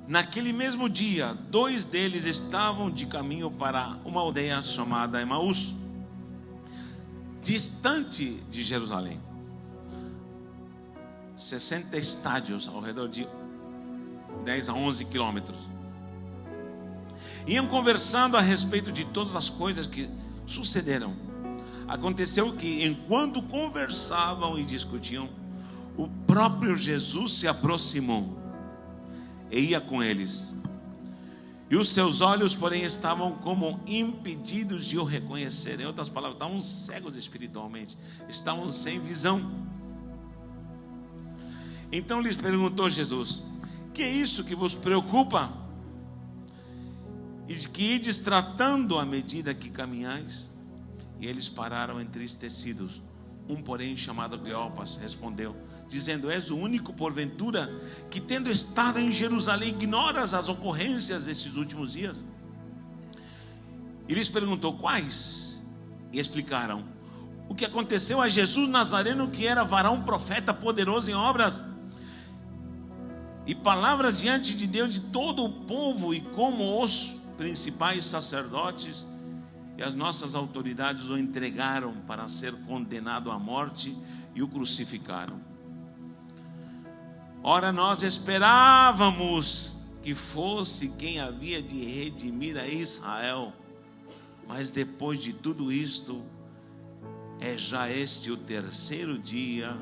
Naquele mesmo dia, 2 deles estavam de caminho para uma aldeia chamada Emaús, distante de Jerusalém, 60 estádios, ao redor de 10 a 11 quilômetros. Iam conversando a respeito de todas as coisas que sucederam. Aconteceu que, enquanto conversavam e discutiam, o próprio Jesus se aproximou e ia com eles. E os seus olhos, porém, estavam como impedidos de o reconhecer. Em outras palavras, estavam cegos espiritualmente, estavam sem visão. Então lhes perguntou Jesus: que é isso que vos preocupa? E de que ides tratando à medida que caminhais? E eles pararam entristecidos. Um, porém, chamado Cleopas, respondeu, dizendo: és o único, porventura, que tendo estado em Jerusalém, ignoras as ocorrências desses últimos dias? E lhes perguntou: quais? E explicaram: o que aconteceu a Jesus Nazareno, que era varão profeta, poderoso em obras e palavras diante de Deus, de todo o povo, e como os principais sacerdotes e as nossas autoridades o entregaram para ser condenado à morte e o crucificaram. Ora, nós esperávamos que fosse quem havia de redimir a Israel, mas depois de tudo isto, é já este o 3º dia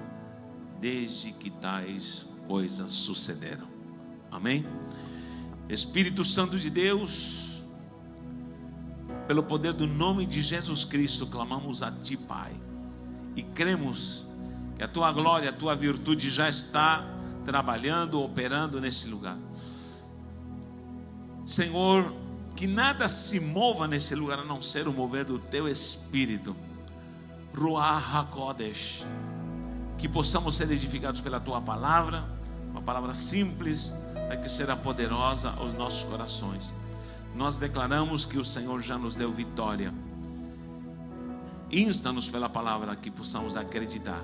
desde que tais coisas sucederam. Amém? Espírito Santo de Deus, pelo poder do nome de Jesus Cristo, clamamos a Ti, Pai, e cremos que a Tua glória, a Tua virtude já está trabalhando, operando nesse lugar. Senhor, que nada se mova nesse lugar a não ser o mover do Teu Espírito, Ruach HaKodesh, que possamos ser edificados pela Tua palavra, uma palavra simples, mas que será poderosa aos nossos corações. Nós declaramos que o Senhor já nos deu vitória. Insta-nos pela palavra que possamos acreditar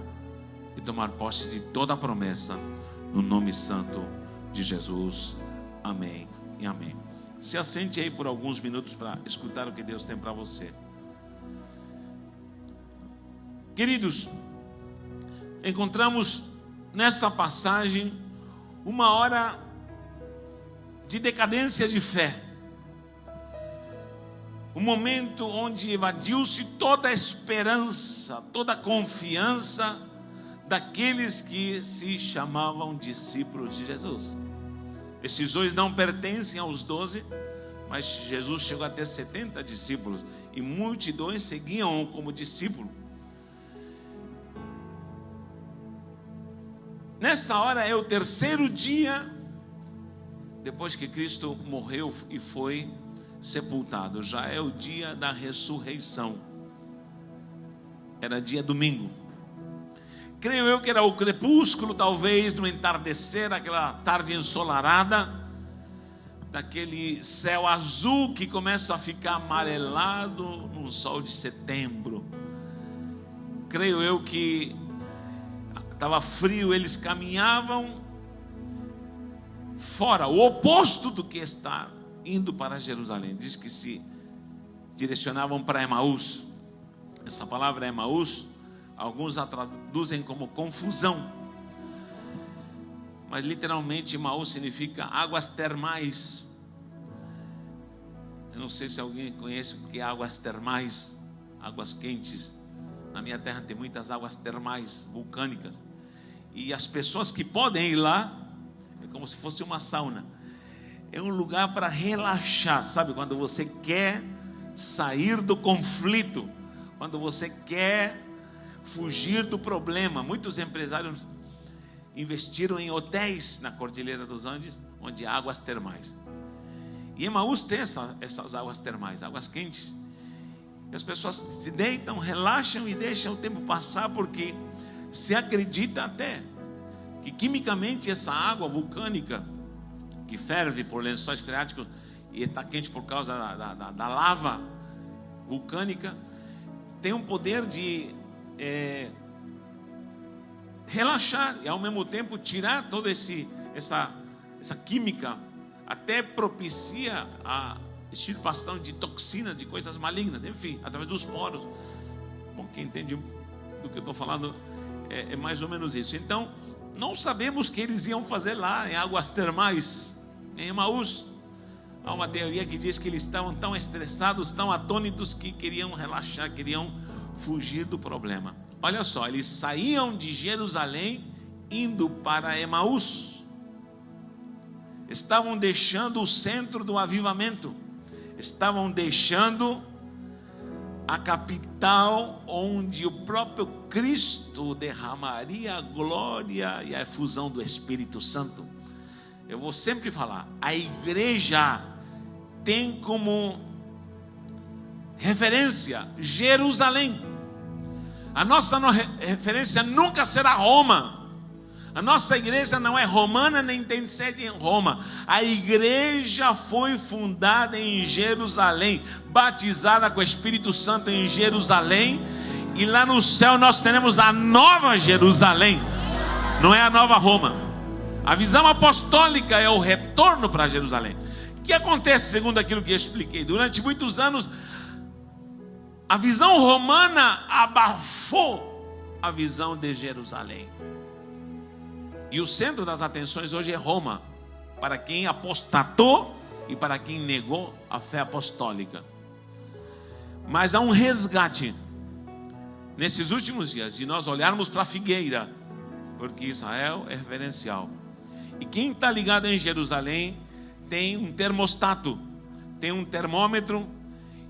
e tomar posse de toda a promessa, no nome santo de Jesus. Amém e amém. Se assente aí por alguns minutos para escutar o que Deus tem para você. Queridos, encontramos nessa passagem uma hora de decadência de fé. Um momento onde evadiu-se toda a esperança, toda a confiança daqueles que se chamavam discípulos de Jesus. Esses 2 não pertencem aos 12, mas Jesus chegou a ter 70 discípulos e multidões seguiam como discípulo. Nessa hora é o 3º dia depois que Cristo morreu e foi sepultado. Já é o dia da ressurreição. Era dia domingo. Creio eu que era o crepúsculo, talvez, no entardecer, aquela tarde ensolarada, daquele céu azul que começa a ficar amarelado no sol de setembro. Creio eu que estava frio, eles caminhavam fora, o oposto do que está indo para Jerusalém. Diz que se direcionavam para Emaús. Essa palavra Emaús, alguns a traduzem como confusão, mas literalmente Emaús significa águas termais. Eu não sei se alguém conhece o que é águas termais, águas quentes. Na minha terra tem muitas águas termais, vulcânicas, e as pessoas que podem ir lá, é como se fosse uma sauna. É um lugar para relaxar, sabe? Quando você quer sair do conflito, quando você quer fugir do problema. Muitos empresários investiram em hotéis na Cordilheira dos Andes, onde há águas termais. E Emaús tem essas águas termais, águas quentes. E as pessoas se deitam, relaxam e deixam o tempo passar, porque se acredita até que quimicamente essa água vulcânica, que ferve por lençóis freáticos e está quente por causa da lava vulcânica, tem um poder de relaxar e ao mesmo tempo tirar toda essa química até propicia a extirpação de toxinas, de coisas malignas, enfim, através dos poros. Bom, quem entende do que eu estou falando é mais ou menos isso. Então, não sabemos o que eles iam fazer lá em águas termais, em Emaús. Há uma teoria que diz que eles estavam tão estressados, tão atônitos, que queriam relaxar, queriam fugir do problema. Olha só, eles saíam de Jerusalém indo para Emaús. Estavam deixando o centro do avivamento, estavam deixando a capital onde o próprio Cristo derramaria a glória e a efusão do Espírito Santo. Eu vou sempre falar, a igreja tem como referência Jerusalém. A nossa referência nunca será Roma. A nossa igreja não é romana, nem tem sede em Roma. A igreja foi fundada em Jerusalém, batizada com o Espírito Santo em Jerusalém, e lá no céu nós teremos a nova Jerusalém, não é a nova Roma. A visão apostólica é o retorno para Jerusalém. O que acontece, segundo aquilo que eu expliquei? Durante muitos anos, a visão romana abafou a visão de Jerusalém. E o centro das atenções hoje é Roma, para quem apostatou e para quem negou a fé apostólica. Mas há um resgate nesses últimos dias, de nós olharmos para a figueira, porque Israel é referencial. E quem está ligado em Jerusalém tem um termostato, tem um termômetro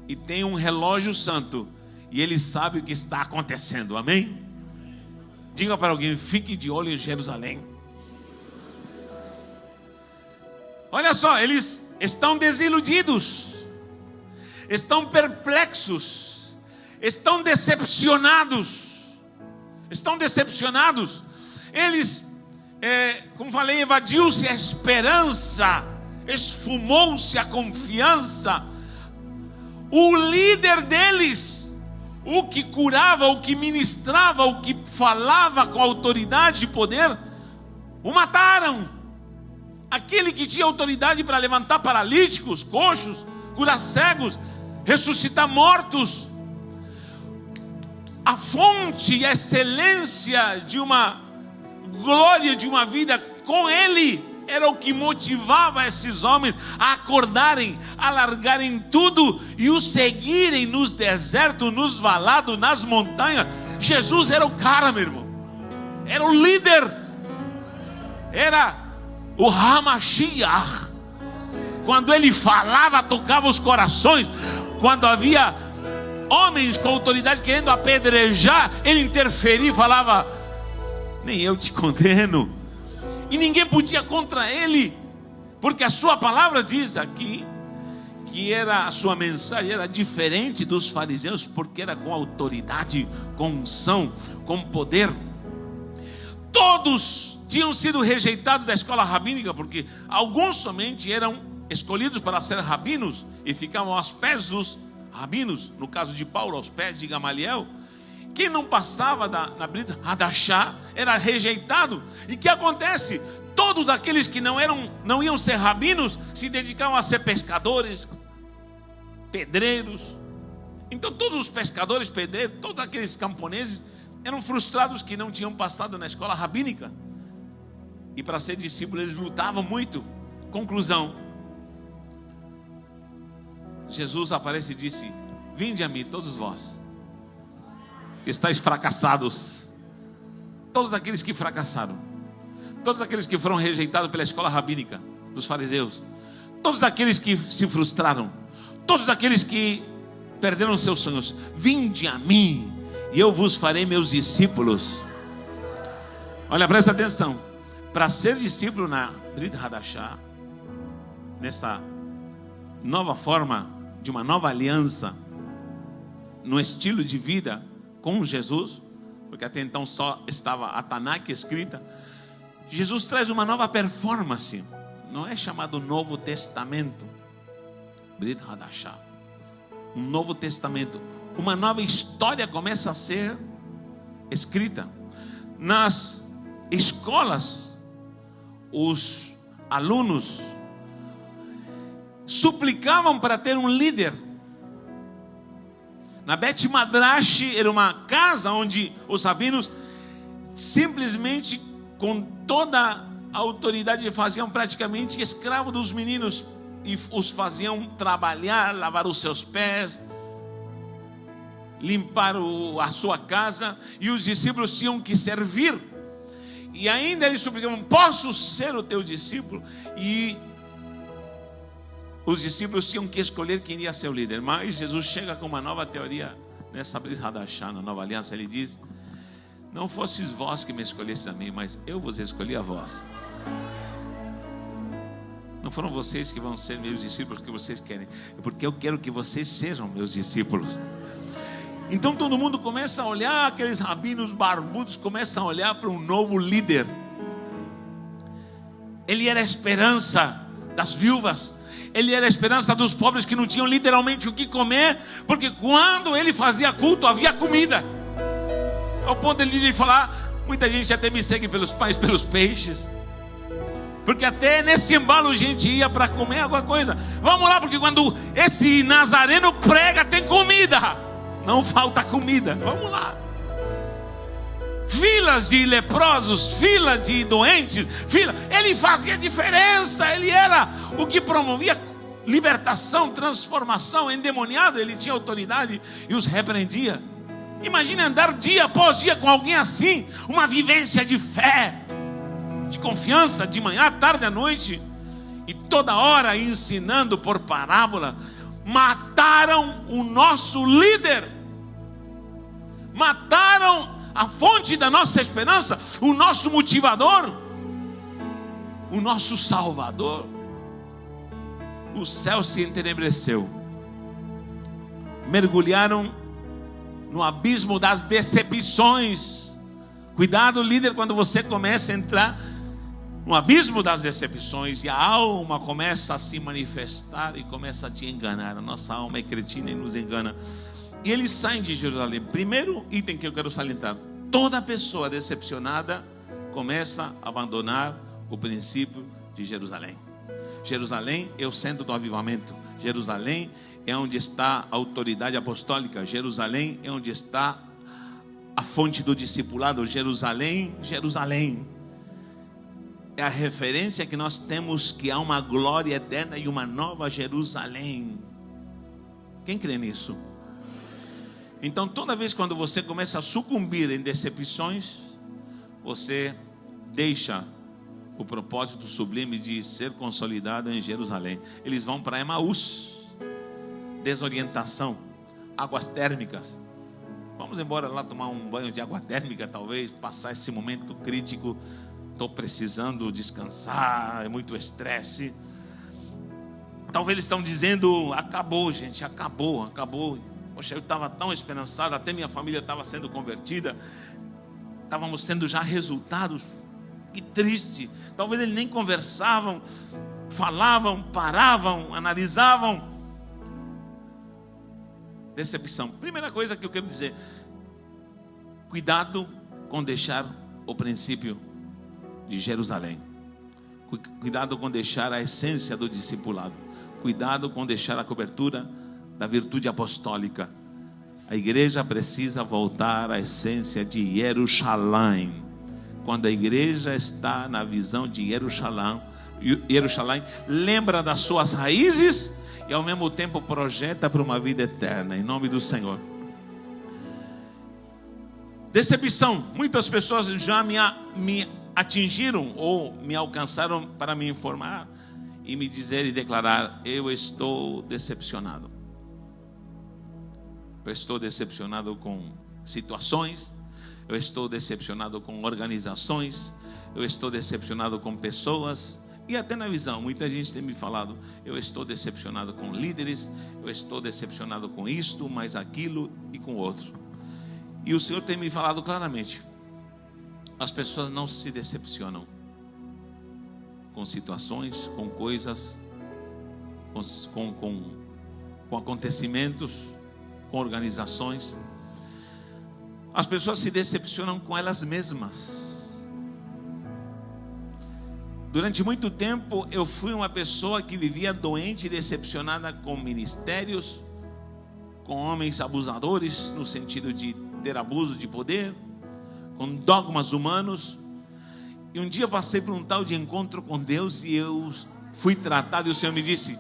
e tem um relógio santo, e ele sabe o que está acontecendo, amém? Diga para alguém, fique de olho em Jerusalém. Olha só, eles estão desiludidos, estão perplexos, estão decepcionados. Eles, como falei, evadiu-se a esperança, esfumou-se a confiança. O líder deles, o que curava, o que ministrava, o que falava com autoridade e poder, o mataram. Aquele que tinha autoridade para levantar paralíticos, coxos, curar cegos, ressuscitar mortos. A fonte e a excelência de uma glória, de uma vida com ele, era o que motivava esses homens a acordarem, a largarem tudo e o seguirem nos desertos, nos valados, nas montanhas. Jesus era o cara, meu irmão, era o líder, era o Hamashiach. Quando ele falava, tocava os corações. Quando havia homens com autoridade querendo apedrejar, ele interferia e falava: nem eu te condeno. E ninguém podia contra ele, porque a sua palavra diz aqui que a sua mensagem era diferente dos fariseus, porque era com autoridade, com unção, com poder. Todos tinham sido rejeitados da escola rabínica, porque alguns somente eram escolhidos para ser rabinos e ficavam aos pés dos rabinos. No caso de Paulo, aos pés de Gamaliel. Quem não passava na Brit Hadashah era rejeitado. E o que acontece? Todos aqueles que não iam ser rabinos se dedicavam a ser pescadores, pedreiros. Então todos os pescadores, pedreiros, todos aqueles camponeses eram frustrados que não tinham passado na escola rabínica. E para ser discípulo eles lutavam muito. Conclusão: Jesus aparece e disse: vinde a mim todos vós que estáis fracassados. Todos aqueles que fracassaram, todos aqueles que foram rejeitados pela escola rabínica dos fariseus, todos aqueles que se frustraram, todos aqueles que perderam seus sonhos, vinde a mim e eu vos farei meus discípulos. Olha, presta atenção. Para ser discípulo na Brit Hadashah, nessa nova forma de uma nova aliança, no estilo de vida com Jesus, porque até então só estava a Tanakh escrita, Jesus traz uma nova performance. Não é chamado Novo Testamento, Brit Hadashah, um Novo Testamento, uma nova história começa a ser escrita. Nas escolas, os alunos suplicavam para ter um líder. Na Bet Madrash era uma casa onde os rabinos simplesmente, com toda a autoridade, faziam praticamente escravo dos meninos e os faziam trabalhar, lavar os seus pés, limpar a sua casa, e os discípulos tinham que servir. E ainda eles suplicavam: posso ser o teu discípulo? E os discípulos tinham que escolher quem ia ser o líder. Mas Jesus chega com uma nova teoria nessa Brit Hadashah, na nova aliança. Ele diz: não fosses vós que me escolhestes a mim, mas eu vos escolhi a vós. Não foram vocês que vão ser meus discípulos que vocês querem, é porque eu quero que vocês sejam meus discípulos. Então todo mundo começa a olhar, aqueles rabinos barbudos começam a olhar para um novo líder. Ele era a esperança das viúvas, ele era a esperança dos pobres que não tinham literalmente o que comer, porque quando ele fazia culto havia comida. Ao ponto de ele falar: muita gente até me segue pelos pães, pelos peixes, porque até nesse embalo a gente ia para comer alguma coisa. Vamos lá, porque quando esse nazareno prega tem comida, não falta comida, vamos lá. Filas de leprosos, filas de doentes, ele fazia diferença, ele era o que promovia libertação, transformação. Endemoniado, ele tinha autoridade e os repreendia. Imagine andar dia após dia com alguém assim, uma vivência de fé, de confiança, de manhã, à tarde, à noite, e toda hora ensinando por parábola. Mataram o nosso líder, mataram a fonte da nossa esperança, o nosso motivador, o nosso salvador. O céu se entenebreceu, mergulharam no abismo das decepções. Cuidado, líder, quando você começa a entrar no abismo das decepções e a alma começa a se manifestar e começa a te enganar. A nossa alma é cretina e nos engana. E eles saem de Jerusalém. Primeiro item que eu quero salientar: toda pessoa decepcionada começa a abandonar o princípio de Jerusalém. Jerusalém é o centro do avivamento. Jerusalém é onde está a autoridade apostólica. Jerusalém é onde está a fonte do discipulado. Jerusalém é a referência que nós temos, que há uma glória eterna e uma nova Jerusalém. Quem crê nisso? Então toda vez quando você começa a sucumbir em decepções, você deixa o propósito sublime de ser consolidado em Jerusalém. Eles vão para Emaús. Desorientação, águas térmicas. Vamos embora lá tomar um banho de água térmica, talvez, passar esse momento crítico. Estou precisando descansar, é muito estresse. Talvez eles estão dizendo: acabou, gente, acabou. Poxa, eu estava tão esperançado, até minha família estava sendo convertida, estávamos sendo já resultados. Que triste. Talvez eles nem conversavam, falavam, paravam, analisavam. Decepção. Primeira coisa que eu quero dizer: cuidado com deixar o princípio de Jerusalém. Cuidado com deixar a essência do discipulado. Cuidado com deixar a cobertura da virtude apostólica. A igreja precisa voltar à essência de Jerusalém. Quando a igreja está na visão de Jerusalém, lembra das suas raízes e ao mesmo tempo projeta para uma vida eterna, em nome do Senhor. Decepção. Muitas pessoas já me atingiram ou me alcançaram para me informar e me dizer e declarar: eu estou decepcionado. Eu estou decepcionado com situações, eu estou decepcionado com organizações, eu estou decepcionado com pessoas. E até na visão, muita gente tem me falado: eu estou decepcionado com líderes, eu estou decepcionado com isto, mais aquilo e com outro. E o Senhor tem me falado claramente: as pessoas não se decepcionam com situações, com coisas, com acontecimentos, com organizações. As pessoas se decepcionam com elas mesmas. Durante muito tempo eu fui uma pessoa que vivia doente e decepcionada com ministérios, com homens abusadores, no sentido de ter abuso de poder, com dogmas humanos. E um dia eu passei por um tal de encontro com Deus e eu fui tratado, e o Senhor me disse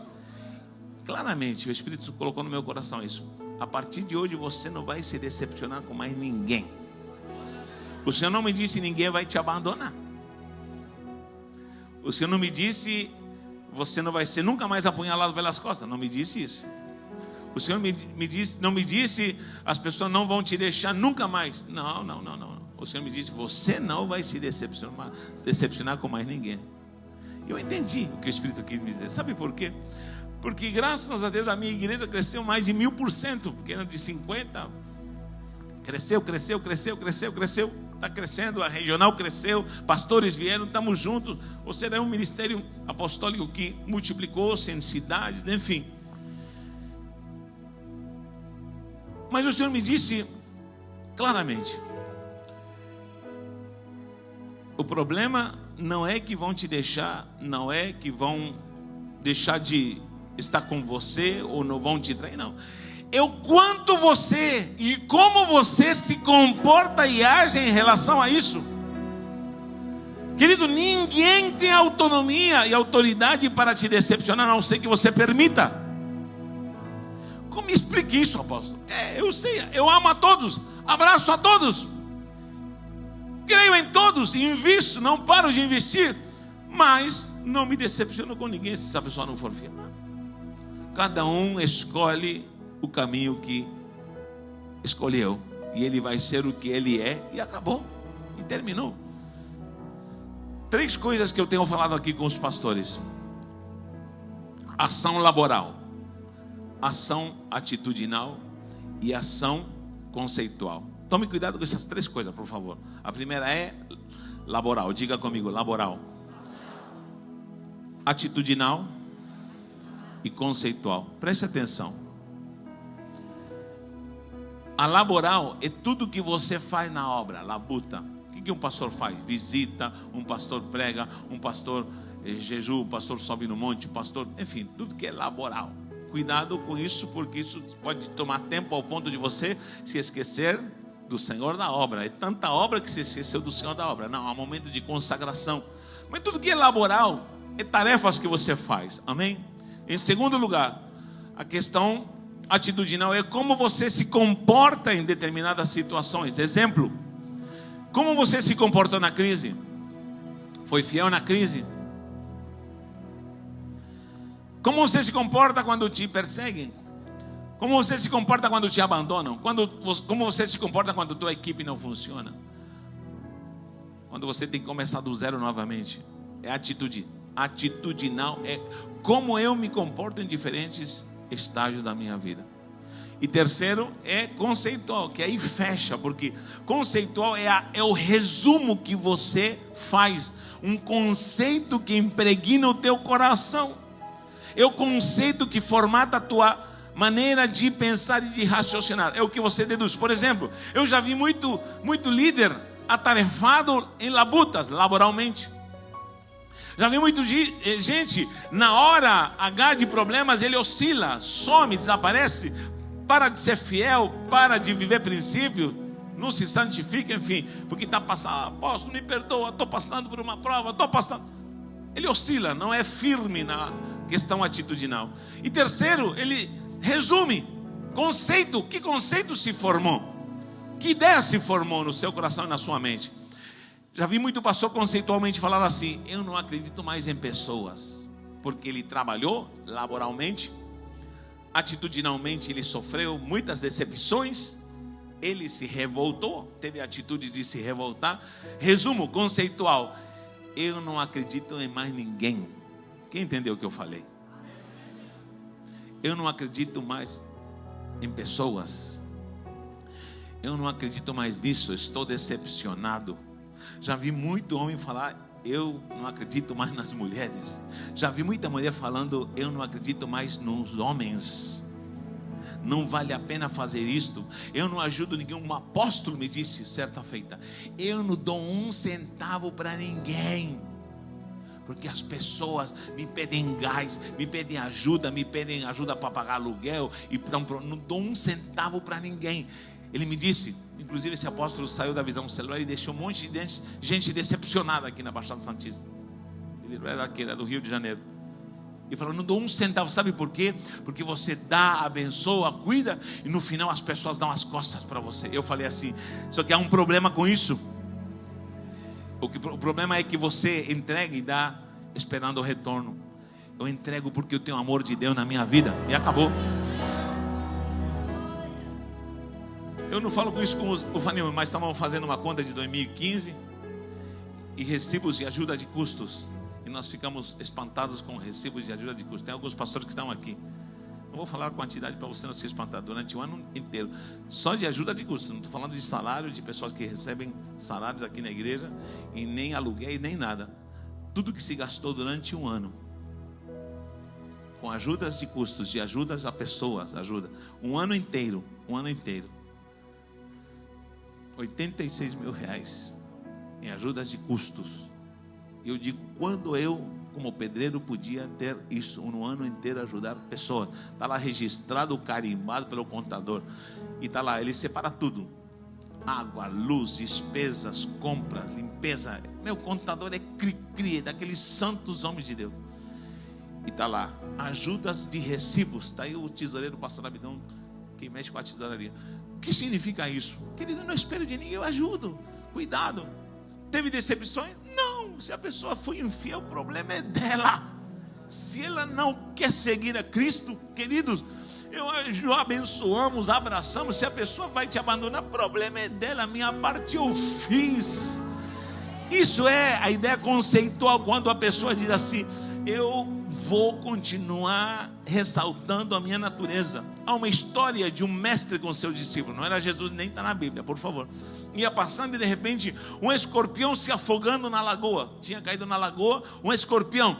claramente, o Espírito colocou no meu coração isso: a partir de hoje você não vai se decepcionar com mais ninguém. O Senhor não me disse ninguém vai te abandonar. O Senhor não me disse você não vai ser nunca mais apunhalado pelas costas. Não me disse isso. O Senhor não me disse as pessoas não vão te deixar nunca mais. Não. O Senhor me disse você não vai se decepcionar com mais ninguém. Eu entendi o que o Espírito quis me dizer. Sabe por quê? Porque graças a Deus a minha igreja cresceu mais de 1000%. Porque era de 50. Cresceu. Está crescendo, a regional cresceu, pastores vieram, estamos juntos. Ou seja, é um ministério apostólico que multiplicou-se em cidades, enfim. Mas o Senhor me disse claramente: o problema não é que vão te deixar, não é que vão deixar de estar com você ou não vão te trair, não. É o quanto você e como você se comporta e age em relação a isso. Querido, ninguém tem autonomia e autoridade para te decepcionar, a não ser que você permita. Como explique isso, apóstolo? Eu sei, eu amo a todos, abraço a todos, creio em todos, invisto, não paro de investir, mas não me decepciono com ninguém se essa pessoa não for fiel. Cada um escolhe o caminho que escolheu, e ele vai ser o que ele é, e acabou, e terminou. 3 coisas que eu tenho falado aqui com os pastores: ação laboral, ação atitudinal e ação conceitual. Tome cuidado com essas 3 coisas, por favor. A primeira é laboral, diga comigo: laboral, atitudinal e conceitual. Preste atenção. A laboral é tudo que você faz na obra, labuta. O que um pastor faz? Visita, um pastor prega, um pastor jejum, um pastor sobe no monte, um pastor, enfim, tudo que é laboral. Cuidado com isso, porque isso pode tomar tempo ao ponto de você se esquecer do Senhor da obra. É tanta obra que você esqueceu do Senhor da obra. Não, há um momento de consagração. Mas tudo que é laboral é tarefas que você faz. Amém? Em segundo lugar, a questão atitudinal é como você se comporta em determinadas situações. Exemplo: como você se comportou na crise? Foi fiel na crise? Como você se comporta quando te perseguem? Como você se comporta quando te abandonam? Como você se comporta quando tua equipe não funciona? Quando você tem que começar do zero novamente. É atitude. Atitudinal é como eu me comporto em diferentes estágios da minha vida. E terceiro é conceitual, que aí fecha, porque conceitual é o resumo que você faz, um conceito que impregna o teu coração, é o conceito que formata a tua maneira de pensar e de raciocinar, é o que você deduz. Por exemplo, eu já vi muito líder atarefado em labutas, laboralmente. Já vi muita gente, na hora H de problemas, ele oscila, some, desaparece, para de ser fiel, para de viver princípio, não se santifica, enfim, porque está passando, apóstolo, me perdoa, estou passando por uma prova, ele oscila, não é firme na questão atitudinal. E terceiro, ele resume, conceito, que conceito se formou? Que ideia se formou no seu coração e na sua mente? Já vi muito pastor conceitualmente falar assim: eu não acredito mais em pessoas, porque ele trabalhou laboralmente, atitudinalmente ele sofreu muitas decepções, ele se revoltou, teve a atitude de se revoltar. Resumo conceitual: eu não acredito em mais ninguém. Quem entendeu o que eu falei? Eu não acredito mais em pessoas, eu não acredito mais nisso, estou decepcionado. Já vi muito homem falar: eu não acredito mais nas mulheres. Já vi muita mulher falando: eu não acredito mais nos homens, não vale a pena fazer isto, eu não ajudo ninguém. Um apóstolo me disse certa feita: eu não dou 1 centavo para ninguém, Porque as pessoas me pedem gás, me pedem ajuda para pagar aluguel, e não dou um centavo para ninguém. Ele me disse, inclusive esse apóstolo saiu da Visão Celular e deixou um monte de gente decepcionada aqui na Baixada Santista. Ele não é daqui, era do Rio de Janeiro. E falou, não dou um centavo, sabe por quê? Porque você dá, abençoa, cuida, e no final as pessoas dão as costas para você. Eu falei assim, só que há um problema com isso. O problema é que você entrega e dá esperando o retorno. Eu entrego porque eu tenho o amor de Deus na minha vida, e acabou. Eu não falo com isso com o Fanil, mas estávamos fazendo uma conta de 2015 e recibos de ajuda de custos. E nós ficamos espantados com recibos de ajuda de custos. Tem alguns pastores que estão aqui. Não vou falar a quantidade para você não se espantar. Durante o ano inteiro, só de ajuda de custos. Não estou falando de salário, de pessoas que recebem salários aqui na igreja, e nem aluguéis, nem nada. Tudo que se gastou durante um ano, com ajudas de custos, de ajudas a pessoas, ajuda. Um ano inteiro. 86 mil reais em ajudas de custos. E eu digo, quando eu, como pedreiro, podia ter isso no ano inteiro, ajudar pessoas? Está lá registrado, carimbado pelo contador, e está lá, ele separa tudo: água, luz, despesas, compras, limpeza. Meu contador é cri-cri, daqueles santos homens de Deus. E está lá, ajudas de recibos. Está aí o tesoureiro, o pastor Abidão, que mexe com a tesouraria. O que significa isso? Querido, eu não espero de ninguém, eu ajudo. Cuidado. Teve decepções? Não. Se a pessoa foi infiel, o problema é dela. Se ela não quer seguir a Cristo, queridos, eu abençoamos, abraçamos. Se a pessoa vai te abandonar, o problema é dela. A minha parte eu fiz. Isso é a ideia conceitual, quando a pessoa diz assim: eu vou continuar ressaltando a minha natureza. Há uma história de um mestre com seus discípulos. Não era Jesus, nem está na Bíblia, por favor. Ia passando e de repente um escorpião se afogando na lagoa. Tinha caído na lagoa um escorpião.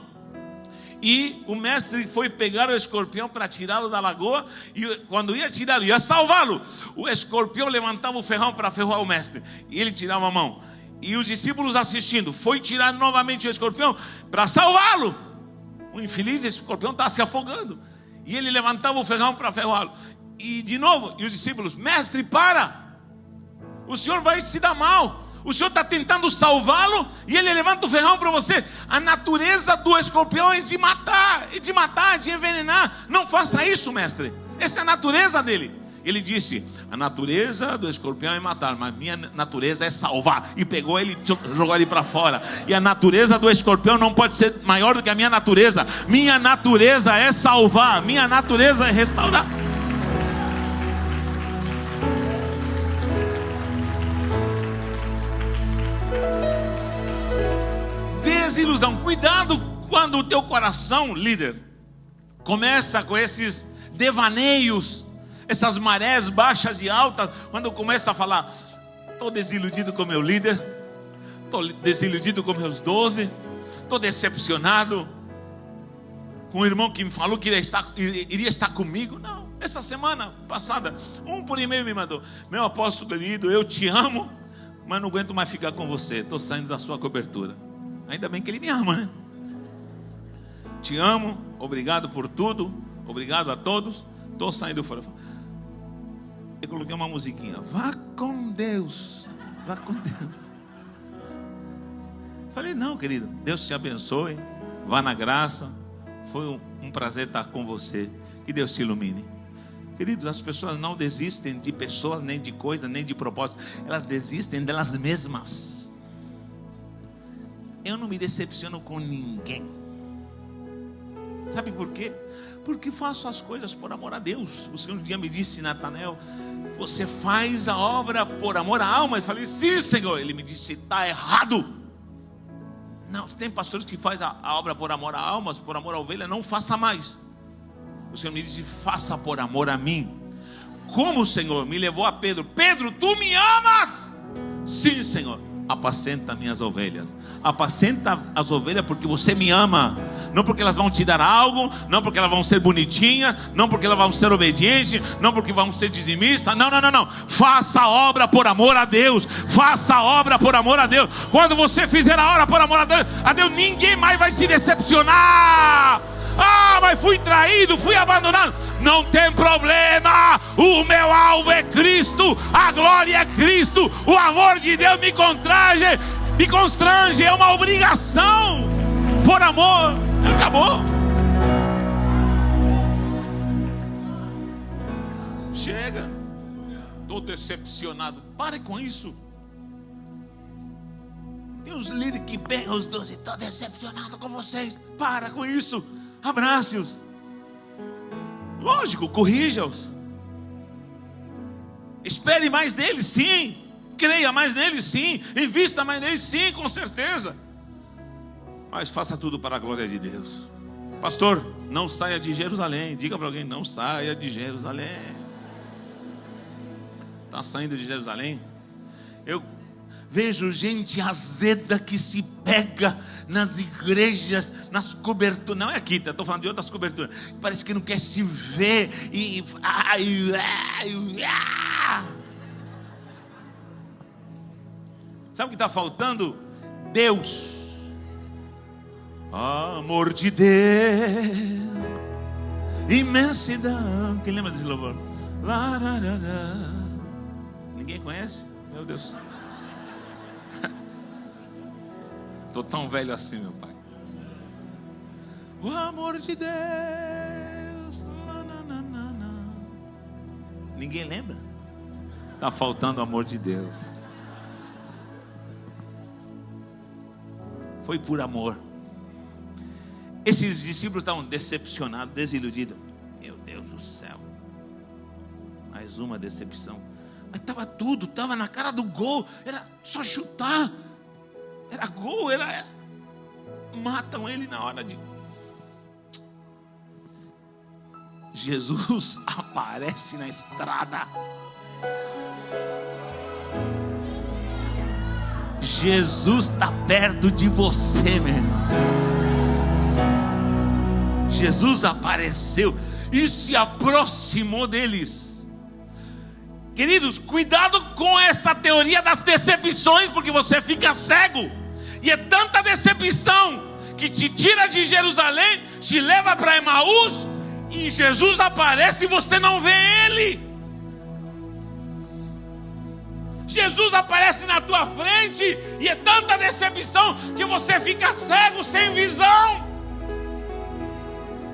E o mestre foi pegar o escorpião para tirá-lo da lagoa. E quando ia tirá-lo, ia salvá-lo, o escorpião levantava o ferrão para ferrar o mestre, e ele tirava a mão. E os discípulos assistindo, foi tirar novamente o escorpião para salvá-lo. O infeliz escorpião está se afogando, e ele levantava o ferrão para ferrá-lo. E de novo, e os discípulos: mestre, para, o senhor vai se dar mal. O senhor está tentando salvá-lo e ele levanta o ferrão para você. A natureza do escorpião é de matar, de envenenar. Não faça isso, mestre. Essa é a natureza dele. Ele disse: a natureza do escorpião é matar, mas minha natureza é salvar. E pegou ele e jogou ele para fora. E a natureza do escorpião não pode ser maior do que a minha natureza. Minha natureza é salvar, minha natureza é restaurar. Desilusão. Cuidado quando o teu coração, líder, começa com esses devaneios, essas marés baixas e altas. Quando começa a falar: estou desiludido com meu líder, estou desiludido com meus 12, estou decepcionado com o irmão que me falou que iria estar comigo. Não, essa semana passada, um por e-mail me mandou: meu apóstolo querido, eu te amo, mas não aguento mais ficar com você, estou saindo da sua cobertura. Ainda bem que ele me ama, né? Te amo, obrigado por tudo, obrigado a todos, estou saindo fora. Eu coloquei uma musiquinha: vá com Deus, vá com Deus. Falei: não, querido, Deus te abençoe, vá na graça, foi um prazer estar com você, que Deus te ilumine. Queridos, as pessoas não desistem de pessoas, nem de coisas, nem de propósitos, elas desistem delas mesmas. Eu não me decepciono com ninguém. Sabe por quê? Porque faço as coisas por amor a Deus. O Senhor um dia me disse: Natanael, você faz a obra por amor a almas? Eu falei: sim, Senhor. Ele me disse: está errado. Não, tem pastores que fazem a obra por amor a almas, por amor a ovelha. Não faça mais. O Senhor me disse: faça por amor a mim. Como o Senhor me levou a Pedro: Pedro, tu me amas? Sim, Senhor. Apacenta minhas ovelhas. Apacenta as ovelhas porque você me ama. não porque elas vão te dar algo, não porque elas vão ser bonitinhas, não porque elas vão ser obedientes, não porque vão ser dizimistas. Não. Faça a obra por amor a Deus. Faça a obra por amor a Deus. Quando você fizer a obra por amor a Deus, ninguém mais vai se decepcionar. Mas fui traído, fui abandonado. Não tem problema. O meu alvo é Cristo, a glória é Cristo, o amor de Deus me constrange, é uma obrigação. Por amor, acabou. Chega. Estou decepcionado. Pare com isso. Tem uns líderes que pegam os 12. Estou decepcionado com vocês. Para com isso. Abrace-os. Lógico, corrija-os. Espere mais deles, sim. Creia mais neles, sim. Invista mais neles, sim, com certeza. Mas faça tudo para a glória de Deus. Pastor, não saia de Jerusalém. Diga para alguém, não saia de Jerusalém. Está saindo de Jerusalém? Eu vejo gente azeda que se pega nas igrejas, nas coberturas. Não é aqui, estou falando de outras coberturas. Parece que não quer se ver. Sabe o que está faltando? Deus. Amor de Deus, imensidão. Quem lembra desse louvor? Ninguém conhece? Meu Deus. Estou tão velho assim, meu pai. O amor de Deus. Ninguém lembra? Está faltando o amor de Deus. Foi por amor. Esses discípulos estavam decepcionados, desiludidos. Meu Deus do céu. Mais uma decepção. Mas estava tudo, estava na cara do gol. Era só chutar. Era gol, matam ele na hora de... Jesus aparece na estrada. Jesus está perto de você, meu irmão. Jesus apareceu e se aproximou deles. Queridos, cuidado com essa teoria das decepções, porque você fica cego. E é tanta decepção que te tira de Jerusalém, te leva para Emaús, e Jesus aparece e você não vê Ele. Jesus aparece na tua frente e é tanta decepção que você fica cego, sem visão.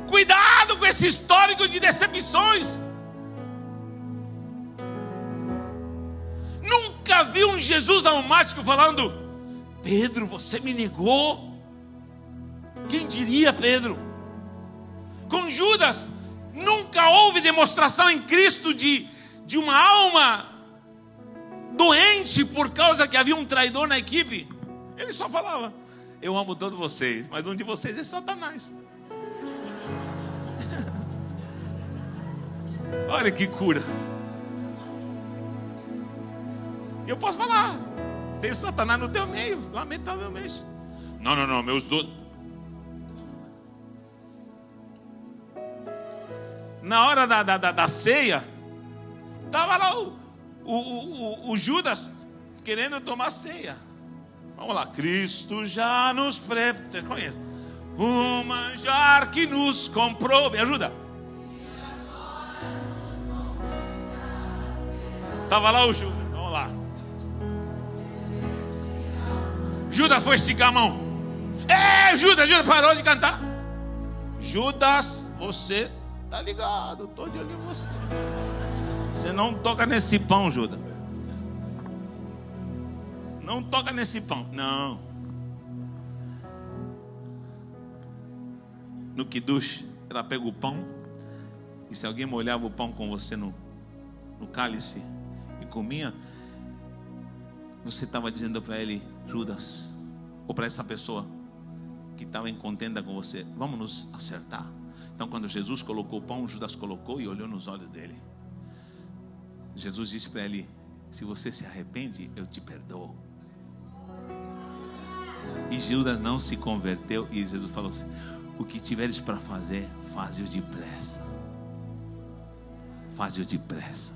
Cuidado com esse histórico de decepções. Nunca vi um Jesus almático falando: Pedro, você me negou. Quem diria, Pedro? Com Judas, nunca houve demonstração em Cristo de uma alma doente por causa que havia um traidor na equipe. Ele só falava: eu amo todos vocês, mas um de vocês é Satanás. Olha que cura. Eu posso falar: tem Satanás no teu meio, lamentavelmente. Não, meus dois. Na hora da ceia, estava lá o Judas querendo tomar ceia. Vamos lá. Cristo já nos preparou. Você conhece? O manjar que nos comprou. Me ajuda. Estava lá o Judas. Vamos lá. Judas foi esticar a mão. Judas parou de cantar. Judas, você tá ligado? Estou de olho em você. Você não toca nesse pão, Judas. Não toca nesse pão. Não. No Kiddush, ela pega o pão, e se alguém molhava o pão com você no cálice e comia, você estava dizendo para ele: Judas, ou para essa pessoa que estava em contenda com você, vamos nos acertar. Então, quando Jesus colocou o pão, Judas colocou e olhou nos olhos dele. Jesus disse para ele: se você se arrepende, eu te perdoo. E Judas não se converteu. E Jesus falou assim: o que tiveres para fazer, faze-o depressa. Faze-o depressa.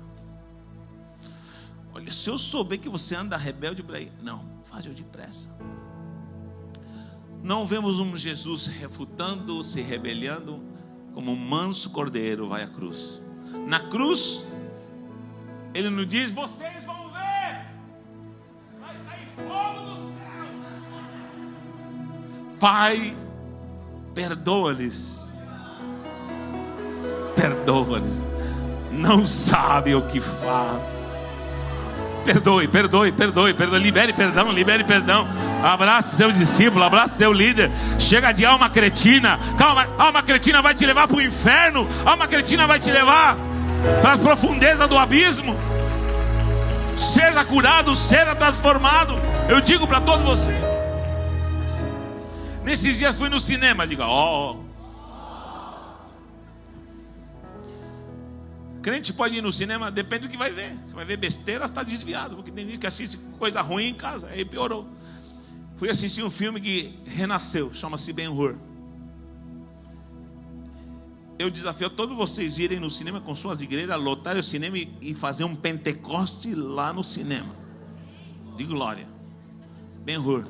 Olha, se eu souber que você anda rebelde para ir, não, faze-o depressa. Não vemos um Jesus refutando, se rebelando, como um manso cordeiro vai à cruz. Na cruz, ele não diz: vocês vão ver, vai cair fogo do céu. Pai, perdoa-lhes, perdoa-lhes, não sabe o que faz. Perdoe, libere perdão. Abrace seu discípulo, abrace seu líder. Chega de alma cretina. Calma, alma cretina vai te levar para o inferno. Alma cretina vai te levar para as profundezas do abismo. Seja curado, seja transformado. Eu digo para todos vocês. Nesses dias fui no cinema. Diga, crente pode ir no cinema, depende do que vai ver. Se vai ver besteira, está desviado. Porque tem gente que assiste coisa ruim em casa, aí piorou. Fui assistir um filme que renasceu, chama-se Ben-Hur. Eu desafio a todos vocês irem no cinema com suas igrejas, lotarem o cinema e fazer um Pentecoste lá no cinema. De glória. Ben-Hur.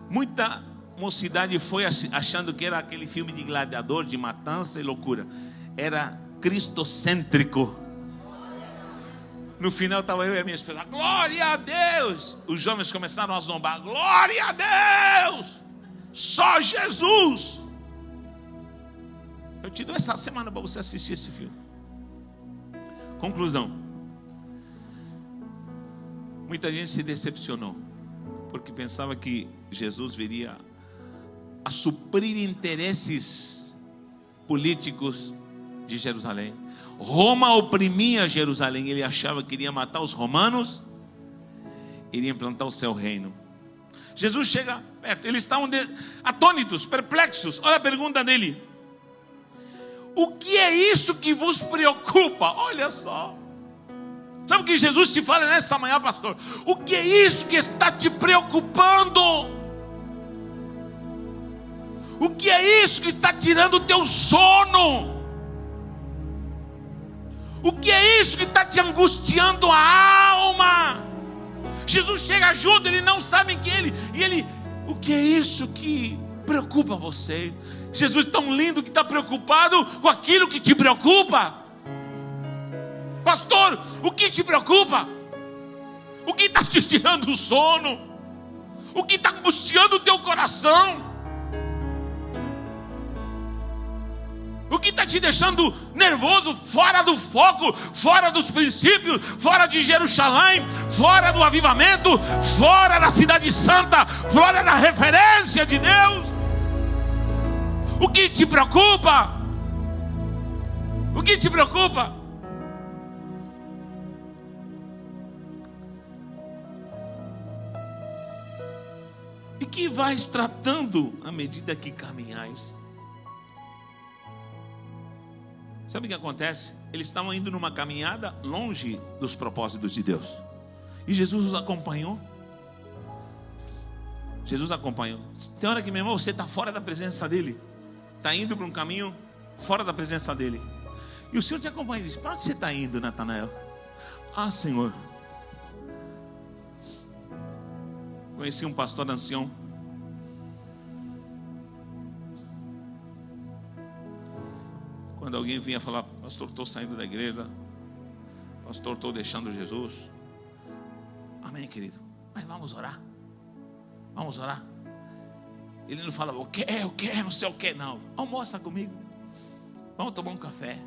Muita mocidade foi achando que era aquele filme de gladiador, de matança e loucura. Era cristocêntrico. No final estava eu e a minha esposa: glória a Deus. Os jovens começaram a zombar: glória a Deus, só Jesus. Eu te dou essa semana para você assistir esse filme. Conclusão: muita gente se decepcionou, porque pensava que Jesus viria a suprir interesses políticos de Jerusalém. Roma oprimia Jerusalém. Ele achava que iria matar os romanos, iria implantar o seu reino. Jesus chega perto, eles estavam atônitos, perplexos. Olha a pergunta dele: o que é isso que vos preocupa? Olha só. Sabe o que Jesus te fala nessa manhã, pastor? O que é isso que está te preocupando? O que é isso que está tirando o teu sono? O que é isso que está te angustiando a alma? Jesus chega, ajuda, ele não sabe que o que é isso que preocupa você? Jesus tão lindo que está preocupado com aquilo que te preocupa. Pastor, o que te preocupa? O que está te tirando o sono? O que está angustiando o teu coração? O que está te deixando nervoso, fora do foco, fora dos princípios, fora de Jerusalém, fora do avivamento, fora da cidade santa, fora da referência de Deus? O que te preocupa? O que te preocupa? E que vais tratando à medida que caminhais. Sabe o que acontece? Eles estavam indo numa caminhada longe dos propósitos de Deus. E Jesus os acompanhou. Jesus acompanhou. Tem hora que, meu irmão, você está fora da presença dele. Está indo para um caminho fora da presença dele. E o Senhor te acompanha e diz: para onde você está indo, Natanael? Ah, Senhor, conheci um pastor ancião. Quando alguém vinha falar: pastor, estou saindo da igreja, pastor, estou deixando Jesus. Amém, querido, mas vamos orar. Vamos orar. Ele não fala: o que, não sei o que, não. Almoça comigo, vamos tomar um café.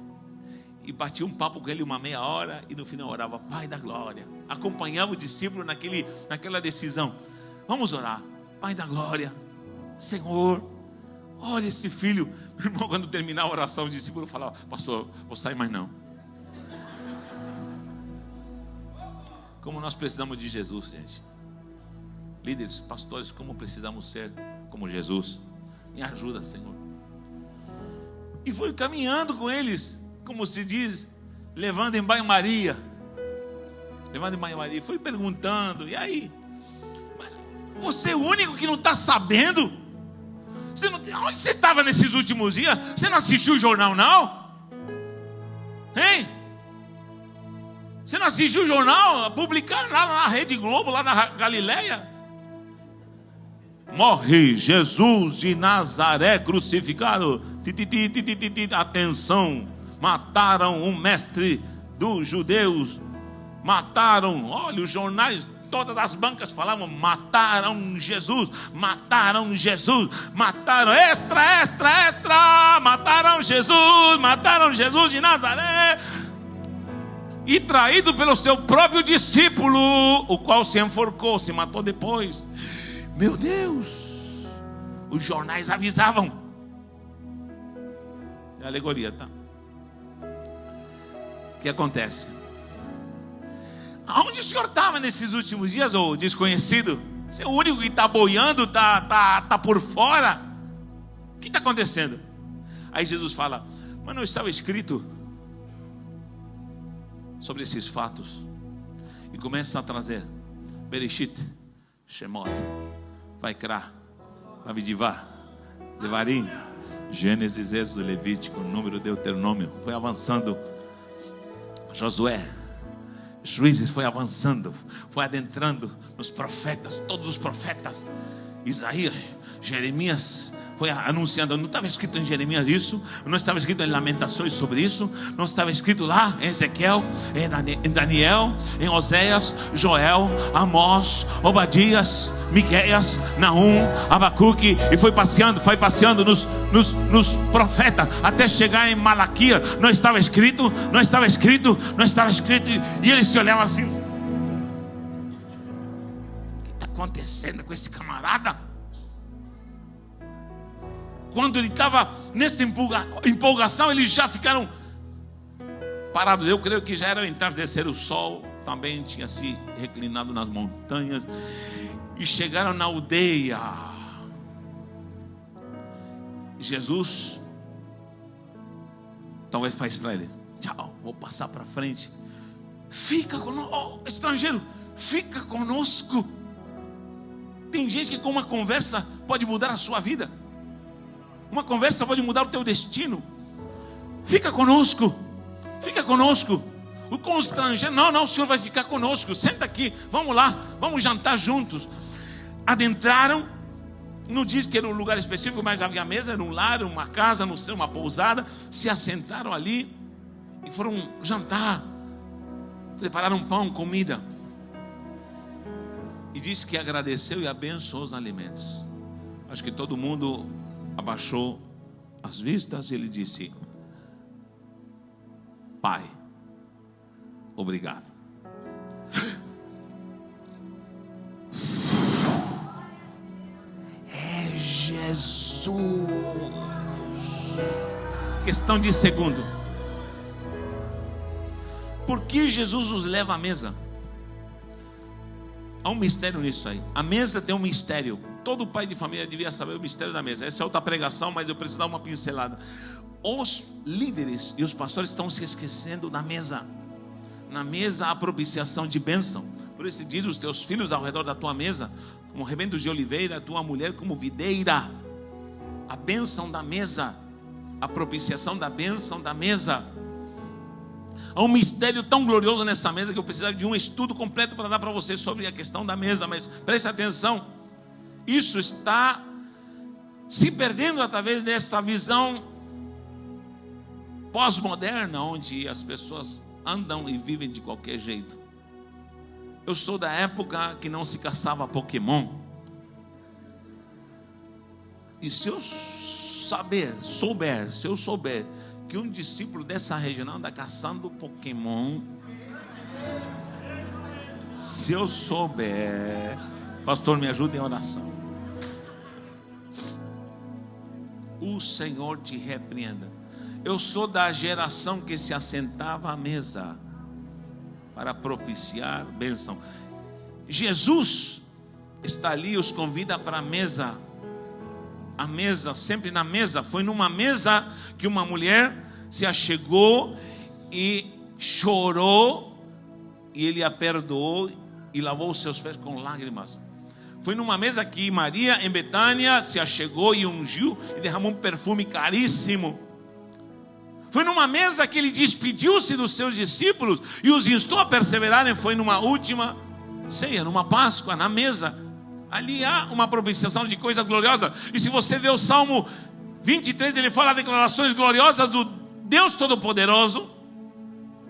E batia um papo com ele uma meia hora. E no final orava: Pai da glória. Acompanhava o discípulo naquela decisão. Vamos orar. Pai da glória, Senhor, olha esse filho. Meu irmão, quando terminar a oração, o discípulo falava: pastor, vou sair mais não. Como nós precisamos de Jesus, gente. Líderes, pastores, como precisamos ser como Jesus. Me ajuda, Senhor. E foi caminhando com eles, como se diz, levando em banho-maria. Levando em banho-maria. Foi perguntando: e aí? Mas você é o único que não está sabendo? Onde você estava nesses últimos dias? Você não assistiu o jornal, não? Hein? Você não assistiu o jornal? Publicaram lá na Rede Globo, lá na Galileia. Morre Jesus de Nazaré crucificado. Atenção, mataram o mestre dos judeus. Mataram, olha os jornais, todas as bancas falavam: mataram Jesus, mataram Jesus, mataram, extra, extra, extra, mataram Jesus de Nazaré. E traído pelo seu próprio discípulo, o qual se enforcou, se matou depois. Meu Deus, os jornais avisavam. É alegoria, tá? O que acontece? Aonde o senhor estava nesses últimos dias, ô desconhecido? Você é o único que está boiando, tá por fora. O que está acontecendo? Aí Jesus fala: mas não estava escrito sobre esses fatos? E começa a trazer Bereshit, Shemot, Vaikra, Bamidivá, Devarim, Gênesis, Êxodo, Levítico, Número, Deuteronômio. Foi avançando. Josué, Juízes, foi avançando, foi adentrando nos profetas, todos os profetas. Isaías, Jeremias, foi anunciando. Não estava escrito em Jeremias isso, não estava escrito em Lamentações sobre isso, não estava escrito lá em Ezequiel, em Daniel, em Oséias, Joel, Amós, Obadias, Miqueias, Naum, Abacuque. E foi passeando nos profetas, até chegar em Malaquias. Não estava escrito. E ele se olhava assim: o que está acontecendo com esse camarada? Quando ele estava nessa empolgação, eles já ficaram parados. Eu creio que já era o entardecer, o sol também tinha se reclinado nas montanhas. E chegaram na aldeia. Jesus talvez faz para ele: tchau, vou passar para frente. Fica conosco, estrangeiro, fica conosco. Tem gente que com uma conversa pode mudar a sua vida. Uma conversa pode mudar o teu destino. Fica conosco. O constrangeiro: não, o senhor vai ficar conosco. Senta aqui, vamos lá, vamos jantar juntos. Adentraram. Não diz que era um lugar específico, mas havia mesa, era um lar, uma casa, não sei, uma pousada. Se assentaram ali e foram jantar. Prepararam pão, comida. E disse que agradeceu e abençoou os alimentos. Acho que todo mundo abaixou as vistas e ele disse: Pai, obrigado. É Jesus. Questão de segundo. Por que Jesus nos leva à mesa? Há um mistério nisso aí. A mesa tem um mistério. Todo pai de família devia saber o mistério da mesa. Essa é outra pregação, mas eu preciso dar uma pincelada. Os líderes e os pastores estão se esquecendo da mesa. Na mesa há propiciação de bênção. Por isso diz: os teus filhos ao redor da tua mesa, como rebentos de oliveira, a tua mulher como videira. A bênção da mesa, a propiciação da bênção da mesa. Há um mistério tão glorioso nessa mesa que eu precisava de um estudo completo para dar para vocês sobre a questão da mesa. Mas preste atenção. Isso está se perdendo através dessa visão pós-moderna, onde as pessoas andam e vivem de qualquer jeito. Eu sou da época que não se caçava Pokémon. E se eu souber que um discípulo dessa região anda caçando Pokémon, se eu souber, pastor, me ajuda em oração. O Senhor te repreenda. Eu sou da geração que se assentava à mesa para propiciar bênção. Jesus está ali, os convida para a mesa. A mesa, sempre na mesa. Foi numa mesa que uma mulher se achegou e chorou, e ele a perdoou e lavou os seus pés com lágrimas. Foi numa mesa que Maria, em Betânia, se achegou e ungiu e derramou um perfume caríssimo. Foi numa mesa que ele despediu-se dos seus discípulos e os instou a perseverarem. Foi numa última ceia, numa Páscoa, na mesa. Ali há uma propiciação de coisa gloriosa. E se você vê o Salmo 23, ele fala declarações gloriosas do Deus Todo-Poderoso.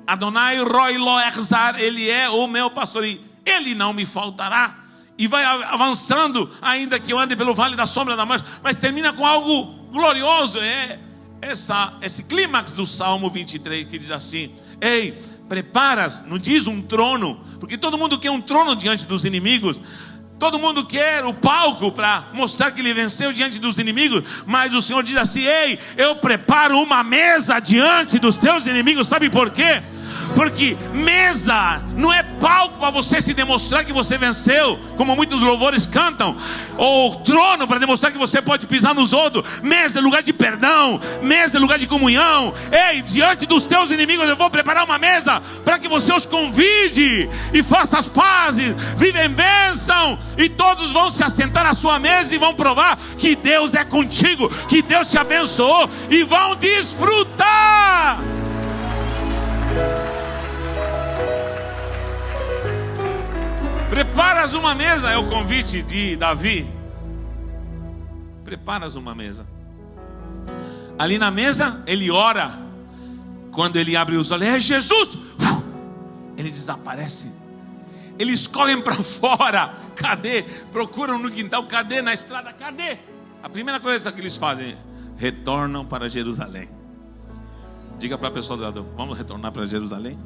Adonai Roi Lo Echzar, Ele é o meu pastor e Ele não me faltará. E vai avançando, ainda que eu ande pelo vale da sombra da morte, mas termina com algo glorioso. Esse clímax do Salmo 23, que diz assim: ei, preparas, não diz um trono, porque todo mundo quer um trono diante dos inimigos, todo mundo quer o palco para mostrar que ele venceu diante dos inimigos, mas o Senhor diz assim: ei, eu preparo uma mesa diante dos teus inimigos. Sabe por quê? Porque mesa não é palco para você se demonstrar que você venceu, como muitos louvores cantam, ou trono para demonstrar que você pode pisar nos outros. Mesa é lugar de perdão, mesa é lugar de comunhão. Ei, diante dos teus inimigos eu vou preparar uma mesa para que você os convide e faça as pazes, viva em bênção, e todos vão se assentar à sua mesa e vão provar que Deus é contigo, que Deus te abençoou, e vão desfrutar. Preparas uma mesa, é o convite de Davi. Preparas uma mesa. Ali na mesa, ele ora. Quando ele abre os olhos, é Jesus! Ele desaparece. Eles correm para fora. Cadê? Procuram no quintal. Cadê? Na estrada. Cadê? A primeira coisa que eles fazem: retornam para Jerusalém. Diga para a pessoa do lado: vamos retornar para Jerusalém?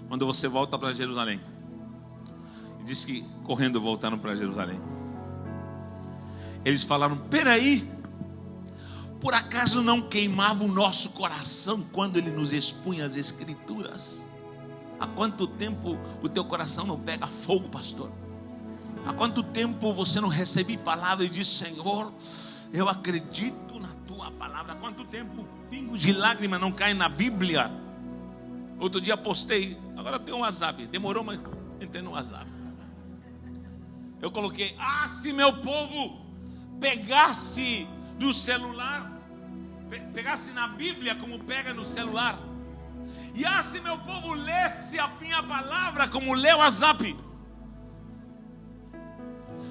Quando você volta para Jerusalém, e diz que correndo voltaram para Jerusalém, eles falaram: peraí, por acaso não queimava o nosso coração quando ele nos expunha as escrituras? Há quanto tempo o teu coração não pega fogo, pastor? Há quanto tempo você não recebe palavra e diz: Senhor, eu acredito na tua palavra? Há quanto tempo pingos de lágrima não caem na Bíblia? Outro dia postei, agora eu tenho um WhatsApp, demorou, mas entrei no WhatsApp. Eu coloquei: se meu povo pegasse do celular, pegasse na Bíblia como pega no celular, e se meu povo lesse a minha palavra como lê o WhatsApp.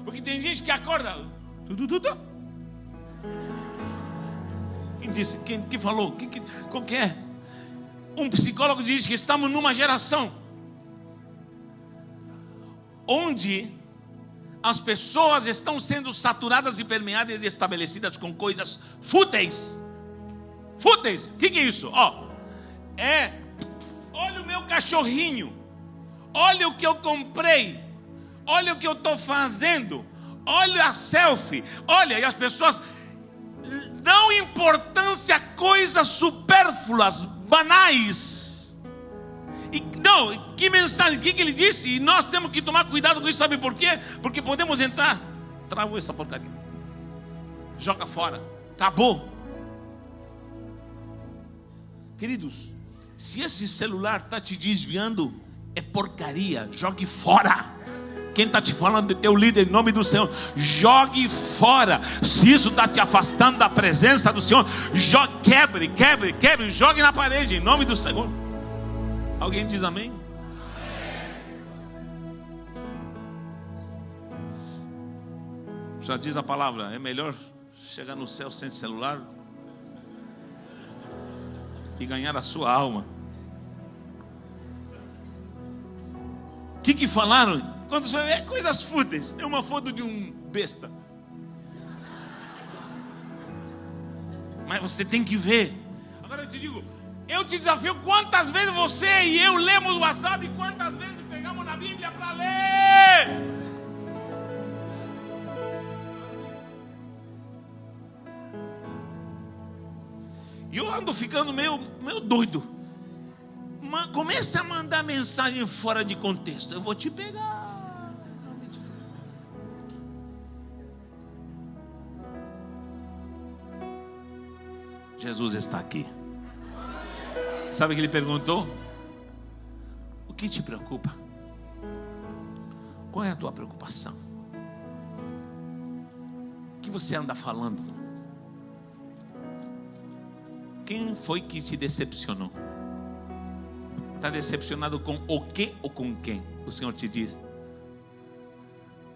Porque tem gente que acorda. Quem disse? Quem falou? Qual que é? Um psicólogo diz que estamos numa geração onde as pessoas estão sendo saturadas e permeadas e estabelecidas com coisas fúteis. Fúteis, o que é isso? Olha o meu cachorrinho, olha o que eu comprei, olha o que eu estou fazendo, olha a selfie, olha, e as pessoas dão importância a coisas supérfluas, banais. E não, que mensagem, o que ele disse? E nós temos que tomar cuidado com isso, sabe por quê? Porque podemos entrar, travou essa porcaria, joga fora, acabou. Queridos, se esse celular está te desviando, é porcaria, jogue fora. Quem está te falando de teu líder, em nome do Senhor, jogue fora. Se isso está te afastando da presença do Senhor, quebre, jogue na parede, em nome do Senhor. Alguém diz amém? Já diz a palavra: é melhor chegar no céu sem celular e ganhar a sua alma. O que falaram? Quando você vê coisas fúteis, é uma foto de um besta. Mas você tem que ver. Agora eu te digo, eu te desafio: quantas vezes você e eu lemos o WhatsApp e quantas vezes pegamos na Bíblia para ler? E eu ando ficando meio doido. Comece a mandar mensagem fora de contexto, eu vou te pegar. Jesus está aqui. Sabe o que ele perguntou? O que te preocupa? Qual é a tua preocupação? O que você anda falando? Quem foi que te decepcionou? Está decepcionado com o que ou com quem? O Senhor te diz: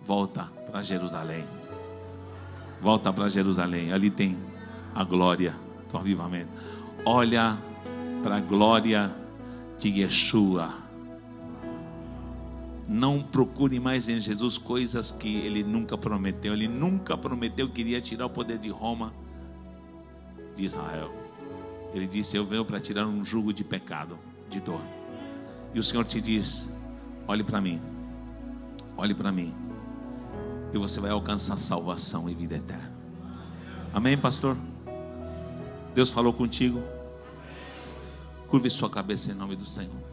volta para Jerusalém. Volta para Jerusalém. Ali tem a glória do avivamento. Olha para a glória de Yeshua. Não procure mais em Jesus coisas que Ele nunca prometeu. Ele nunca prometeu que iria tirar o poder de Roma, de Israel. Ele disse: eu venho para tirar um jugo de pecado, de dor. E o Senhor te diz: olhe para mim. Olhe para mim. E você vai alcançar salvação e vida eterna. Amém, pastor? Deus falou contigo? Curve sua cabeça em nome do Senhor.